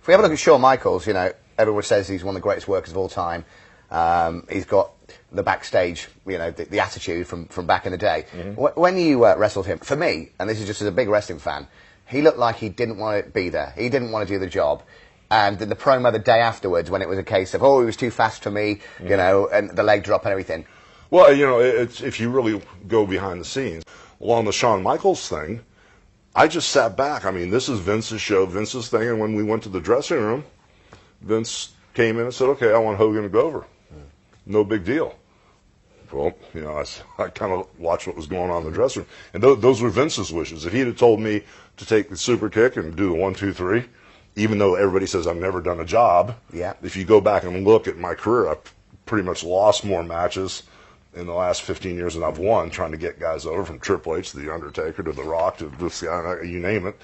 we have a look at Shawn Michaels, you know, everyone says he's one of the greatest workers of all time. He's got the backstage, you know, the attitude from back in the day. When you wrestled him, for me, and this is just as a big wrestling fan, he looked like he didn't want to be there. He didn't want to do the job. And the promo the day afterwards, when it was a case of, oh, he was too fast for me, you know, and the leg drop and everything. Well, you know, if you really go behind the scenes, along the Shawn Michaels thing, I just sat back. I mean, this is Vince's show, Vince's thing, and when we went to the dressing room, Vince came in and said, okay, I want Hogan to go over. No big deal. Well, you know, I kind of watched what was going on in the dressing room. And those were Vince's wishes. If he had told me to take the super kick and do the 1, 2, 3, even though everybody says I've never done a job, if you go back and look at my career, I've pretty much lost more matches in the last 15 years than I've won, trying to get guys over, from Triple H to The Undertaker to The Rock to this guy, you name it.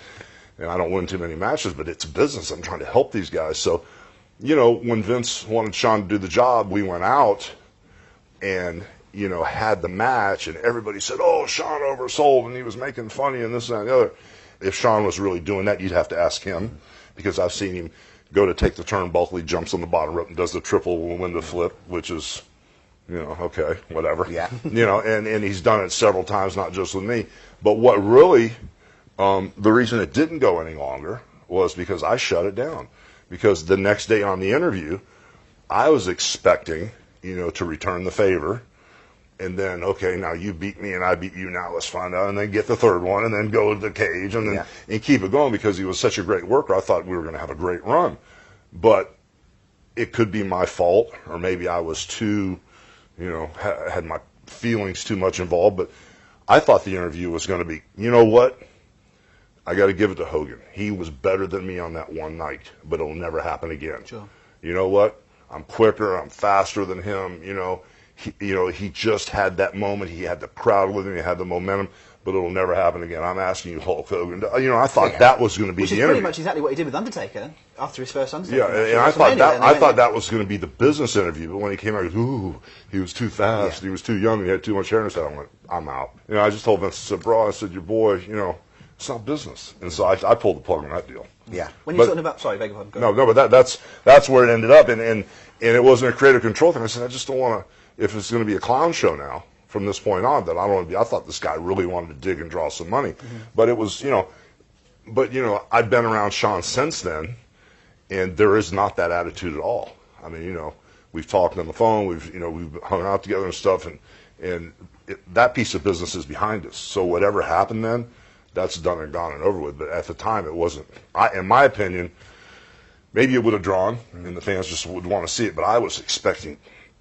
And I don't win too many matches, but it's business. I'm trying to help these guys. So, you know, when Vince wanted Shawn to do the job, we went out and, you know, had the match, and everybody said, oh, Shawn oversold, and he was making funny and this and the other. If Shawn was really doing that, you'd have to ask him, because I've seen him go to take the turnbuckle, he jumps on the bottom rope and does the triple window flip, which is, you know, okay, whatever. Yeah. You know, and he's done it several times, not just with me. But what really, the reason it didn't go any longer was because I shut it down. Because the next day on the interview, I was expecting, you know, to return the favor. And then, okay, now you beat me and I beat you, now let's find out. And then get the third one and then go to the cage and then and keep it going, because he was such a great worker. I thought we were going to have a great run. But it could be my fault, or maybe I was too, you know, had my feelings too much involved. But I thought the interview was going to be, you know what? I got to give it to Hogan. He was better than me on that one night, but it'll never happen again. Sure. You know what? I'm quicker. I'm faster than him. You know, he just had that moment. He had the crowd with him. He had the momentum, but it'll never happen again. I'm asking you, Hulk Hogan. You know, I thought that was going to be Which the is interview. pretty much exactly what he did with Undertaker after his first Undertaker. Yeah, and I thought that was going to be the business interview. But when he came out, he goes, ooh, he was too fast. He was too young. He had too much hair. And I said, I'm out. You know, I just told Vince, I said, bro, I said, your boy, you know, it's not business. And so I pulled the plug on that deal. Yeah. When you're talking about, sorry, beg your pardon. No, but that's where it ended up, and it wasn't a creative control thing. I said, I just don't want to. If it's going to be a clown show now from this point on, that I don't want to be. I thought this guy really wanted to dig and draw some money, but it was, you know, I've been around Shawn since then, and there is not that attitude at all. I mean, you know, we've talked on the phone, we've hung out together and stuff, and that piece of business is behind us. So whatever happened then, that's done and gone and over with. But at the time, it wasn't. In my opinion, maybe it would have drawn, and the fans just would want to see it. But I was expecting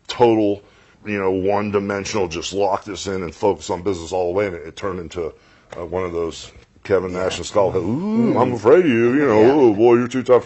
total, you know, one-dimensional, just lock this in and focus on business all the way. And it turned into one of those Kevin Nash and Skull. Ooh, I'm afraid of you. You know, oh boy, you're too tough.